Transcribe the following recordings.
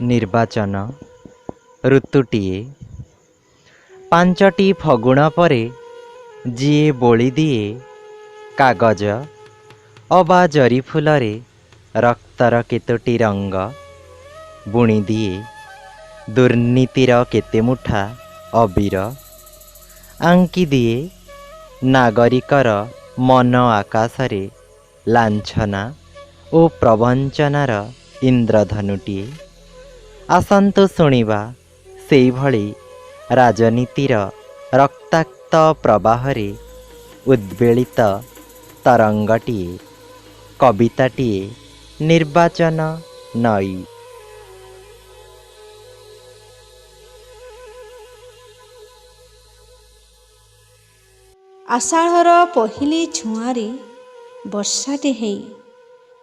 ନିର୍ବାଚନ ଋତୁଟିଏ। ପାଞ୍ଚଟି ଫଗୁଣ ପରେ ଯିଏ ବୋଳି ଦିଏ କାଗଜ ଅବା ଜରି ଫୁଲରେ ରକ୍ତର କେତୋଟି ରଙ୍ଗ, ବୁଣିଦିଏ ଦୁର୍ନୀତିର କେତେ ମୁଠା ଅବିର, ଆଙ୍କିଦିଏ ନାଗରିକର ମନ ଆକାଶରେ ଲାଞ୍ଛନା ଓ ପ୍ରବଞ୍ଚନାର ଇନ୍ଦ୍ରଧନୁଟିଏ। ଆସନ୍ତୁ ଶୁଣିବା ସେଇଭଳି ରାଜନୀତିର ରକ୍ତାକ୍ତ ପ୍ରବାହରେ ଉଦ୍ବେଳିତ ତରଙ୍ଗଟିଏ, କବିତାଟିଏ ନିର୍ବାଚନ ନଈ। ଆଷାଢ଼ର ପହିଲି ଛୁଆଁରେ ବର୍ଷାଟେ ହେଇ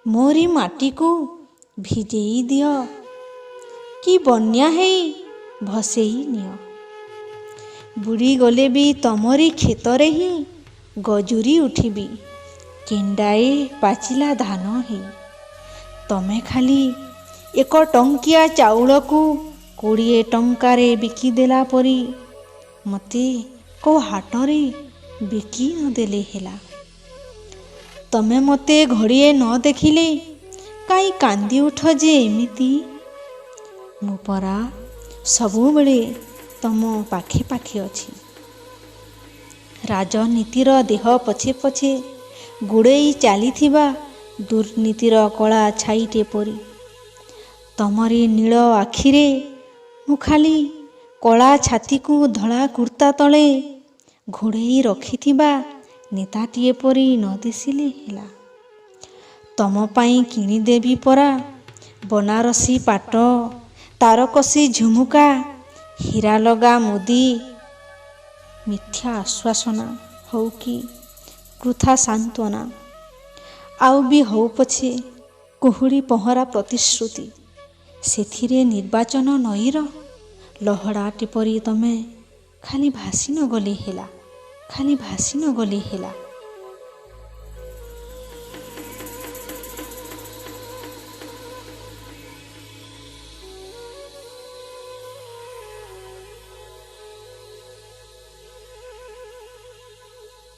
ମୋରି ମାଟିକୁ ଭିଜେଇ ଦିଅ, କି ବନ୍ୟା ହେଇ ଭସେଇ ନିଅ। ବୁଡ଼ିଗଲେ ବି ତମରି କ୍ଷେତରେ ହିଁ ଗଜୁରି ଉଠିବି କେଣ୍ଡାଏ ପାଚିଲା ଧାନ ହେଇ। ତମେ ଖାଲି 1 ଟଙ୍କିଆ ଚାଉଳକୁ 20 ଟଙ୍କାରେ ବିକିଦେଲା ପରି ମୋତେ କୋଉ ହାଟରେ ବିକି ନଦେଲେ ହେଲା। ତମେ ମୋତେ ଘଡ଼ିଏ ନ ଦେଖିଲେ କାହିଁ କାନ୍ଦି ଉଠ ଯେ ଏମିତି। ମୁଁ ପରା ସବୁବେଳେ ତମ ପାଖେ ପାଖେ ଅଛି। ରାଜନୀତିର ଦେହ ପଛେ ପଛେ ଗୋଡ଼େଇ ଚାଲିଥିବା ଦୁର୍ନୀତିର କଳା ଛାଇଟେ ପରି। ତମରି ନୀଳ ଆଖିରେ ମୁଁ ଖାଲି କଳା ଛାତିକୁ ଧଳା କୁର୍ତ୍ତା ତଳେ ଘୋଡ଼େଇ ରଖିଥିବା ନେତାଟିଏ ପରି ନ ଦିଶିଲେ ହେଲା। ତମ ପାଇଁ କିଣିଦେବି ପରା ବନାରସୀ ପାଟ, ତାରକସି ଝୁମୁକା, ହୀରା ଲଗା ମୁଦି। ମିଥ୍ୟା ଆଶ୍ୱାସନା ହଉ କି ବୃଥା ସାନ୍ତ୍ୱନା, ଆଉ ବି ହଉ ପଛେ କୁହୁଡ଼ି ପହଁରା ପ୍ରତିଶ୍ରୁତି, ସେଥିରେ ନିର୍ବାଚନ ନଈର ଲହଡ଼ାଟେ ପରି ତମେ ଖାଲି ଭାସି ନ ଗଲେ ହେଲା, ଖାଲି ଭାସି ନ ଗଲେ ହେଲା।